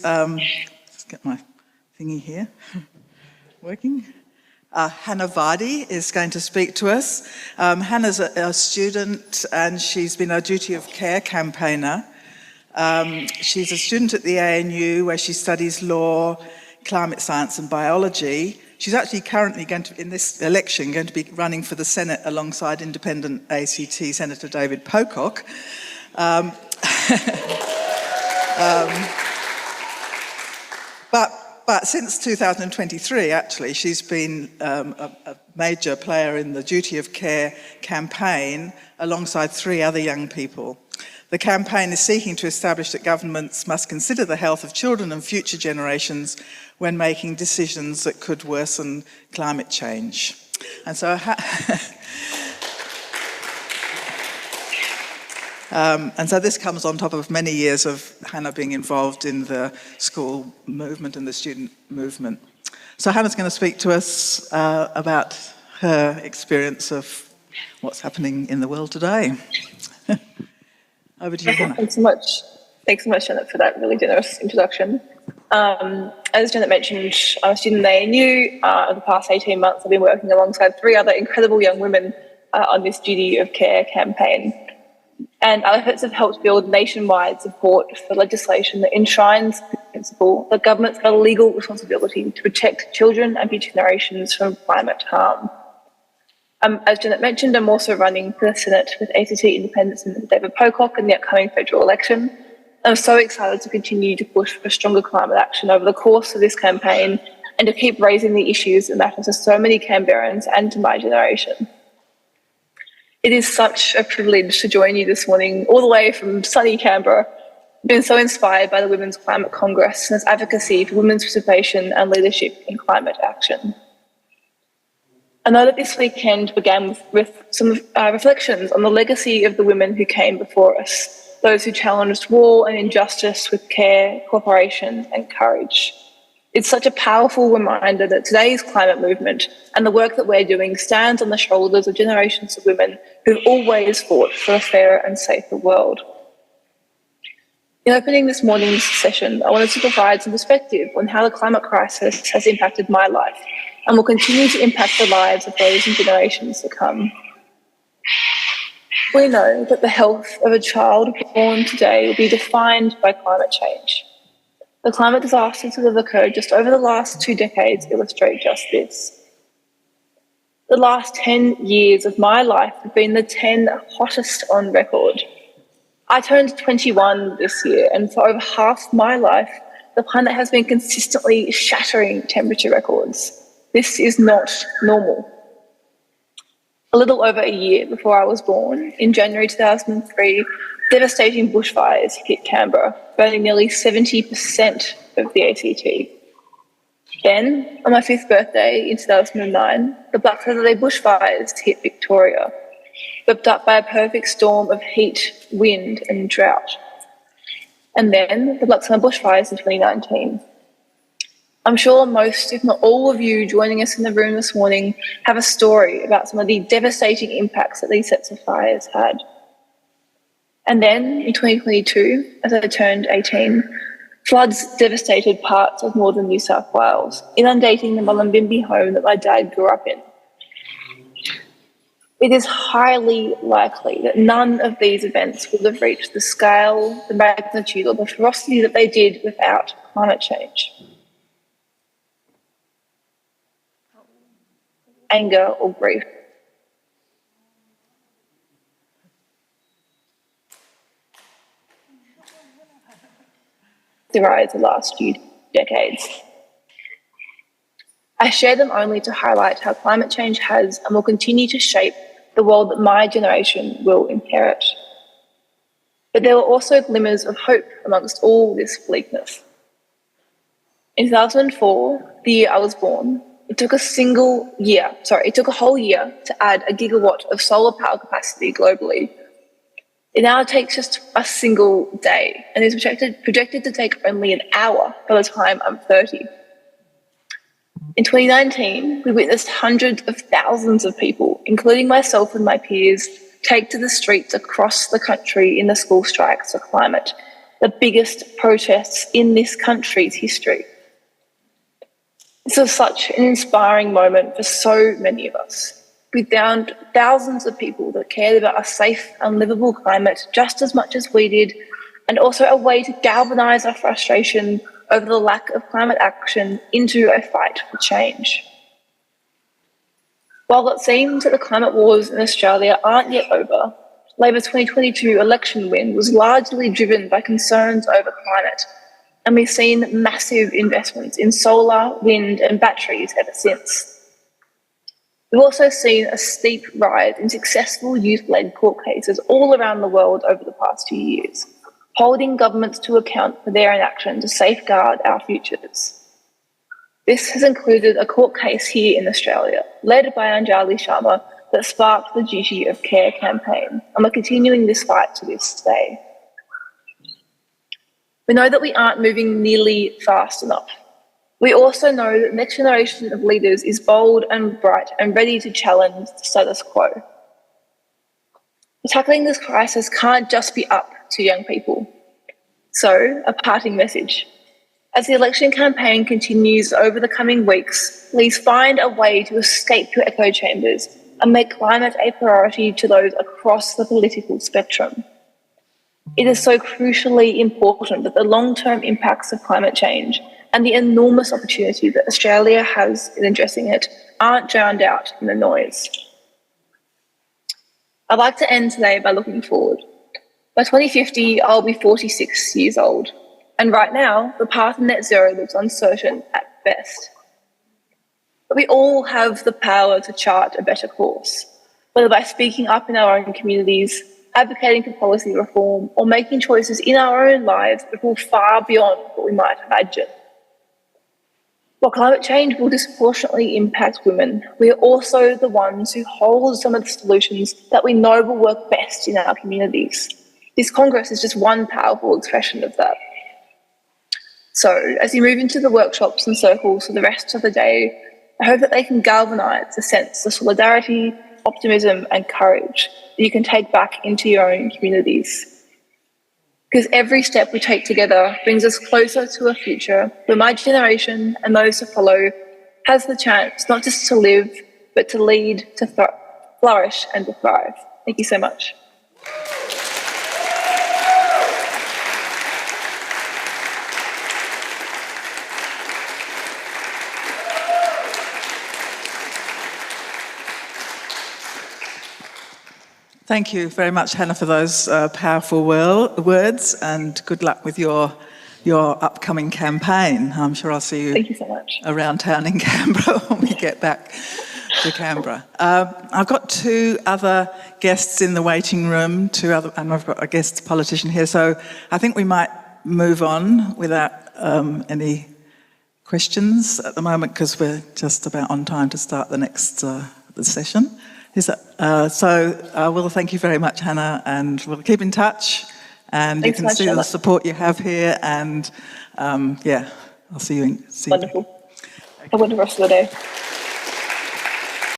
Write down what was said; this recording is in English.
Just get my thingy here working. Hannah Vardy is going to speak to us. Hannah's a student and she's been a duty of care campaigner. She's a student at the ANU where she studies law, climate science and biology. She's actually currently going to, in this election, going to be running for the Senate alongside independent ACT Senator David Pocock. But since 2023, actually, she's been a major player in the Duty of Care campaign alongside 3 other young people. The campaign is seeking to establish that governments must consider the health of children and future generations when making decisions that could worsen climate change. And so this comes on top of many years of Hannah being involved in the school movement and the student movement. So Hannah's going to speak to us about her experience of what's happening in the world today. Over to you, Hannah. Thanks so much, Janet, for that really generous introduction. As Janet mentioned, I'm a student at ANU. Over the past 18 months, I've been working alongside 3 other incredible young women on this Duty of Care campaign. And our efforts have helped build nationwide support for legislation that enshrines the principle that governments have a legal responsibility to protect children and future generations from climate harm. As Janet mentioned, I'm also running for the Senate with ACT Independent Senator David Pocock in the upcoming federal election. I'm so excited to continue to push for stronger climate action over the course of this campaign and to keep raising the issues that matter to so many Canberrans and to my generation. It is such a privilege to join you this morning, all the way from sunny Canberra. I've been so inspired by the Women's Climate Congress and its advocacy for women's participation and leadership in climate action. I know that this weekend began with some reflections on the legacy of the women who came before us, those who challenged war and injustice with care, cooperation and courage. It's such a powerful reminder that today's climate movement and the work that we're doing stands on the shoulders of generations of women who've always fought for a fairer and safer world. In opening this morning's session, I wanted to provide some perspective on how the climate crisis has impacted my life and will continue to impact the lives of those in generations to come. We know that the health of a child born today will be defined by climate change. The climate disasters that have occurred just over the last 2 decades illustrate just this. The last 10 years of my life have been the 10 hottest on record. I turned 21 this year, and for over half my life, the planet has been consistently shattering temperature records. This is not normal. A little over a year before I was born, in January 2003, devastating bushfires hit Canberra, burning nearly 70% of the ACT. Then, on my 5th birthday in 2009, the Black Saturday bushfires hit Victoria, whipped up by a perfect storm of heat, wind and drought. And then the Black Summer bushfires in 2019. I'm sure most, if not all of you joining us in the room this morning have a story about some of the devastating impacts that these sets of fires had. And then in 2022, as I turned 18, floods devastated parts of northern New South Wales, inundating the Mullumbimby home that my dad grew up in. It is highly likely that none of these events would have reached the scale, the magnitude or the ferocity that they did without climate change. Anger or grief. The rise of the last few decades. I share them only to highlight how climate change has and will continue to shape the world that my generation will inherit. But there were also glimmers of hope amongst all this bleakness. In 2004, the year I was born, it took a whole year to add 1 gigawatt of solar power capacity globally. It now takes just a single day and is projected to take only an hour by the time I'm 30. In 2019, we witnessed hundreds of thousands of people, including myself and my peers, take to the streets across the country in the school strikes for climate, the biggest protests in this country's history. This was such an inspiring moment for so many of us. We found thousands of people that cared about a safe and livable climate just as much as we did, and also a way to galvanise our frustration over the lack of climate action into a fight for change. While it seems that the climate wars in Australia aren't yet over, Labor's 2022 election win was largely driven by concerns over climate, and we've seen massive investments in solar, wind and batteries ever since. We've also seen a steep rise in successful youth-led court cases all around the world over the past 2 years, holding governments to account for their inaction to safeguard our futures. This has included a court case here in Australia, led by Anjali Sharma, that sparked the Duty of Care campaign, and we're continuing this fight to this day. We know that we aren't moving nearly fast enough. We also know that the next generation of leaders is bold and bright and ready to challenge the status quo. Tackling this crisis can't just be up to young people. So, a parting message. As the election campaign continues over the coming weeks, please find a way to escape your echo chambers and make climate a priority to those across the political spectrum. It is so crucially important that the long-term impacts of climate change and the enormous opportunity that Australia has in addressing it aren't drowned out in the noise. I'd like to end today by looking forward. By 2050, I'll be 46 years old, and right now, the path to net zero looks uncertain at best. But we all have the power to chart a better course, whether by speaking up in our own communities, advocating for policy reform, or making choices in our own lives that go far beyond what we might imagine. While climate change will disproportionately impact women, we are also the ones who hold some of the solutions that we know will work best in our communities. This Congress is just one powerful expression of that. So, as you move into the workshops and circles for the rest of the day, I hope that they can galvanise a sense of solidarity, optimism and courage that you can take back into your own communities. Because every step we take together brings us closer to a future where my generation and those to follow has the chance not just to live, but to lead, to flourish and to thrive. Thank you so much. Thank you very much, Hannah, for those powerful words, and good luck with your upcoming campaign. I'm sure I'll see you, Thank you so much. Around town in Canberra when we get back to Canberra. I've got two other guests in the waiting room, and I've got a guest politician here, so I think we might move on without any questions at the moment, because we're just about on time to start the next the session. Well, thank you very much, Hannah, and we'll keep in touch. And Thanks you can see Charlotte. the support you have here, and I'll see you. Wonderful. Have a wonderful rest of the day.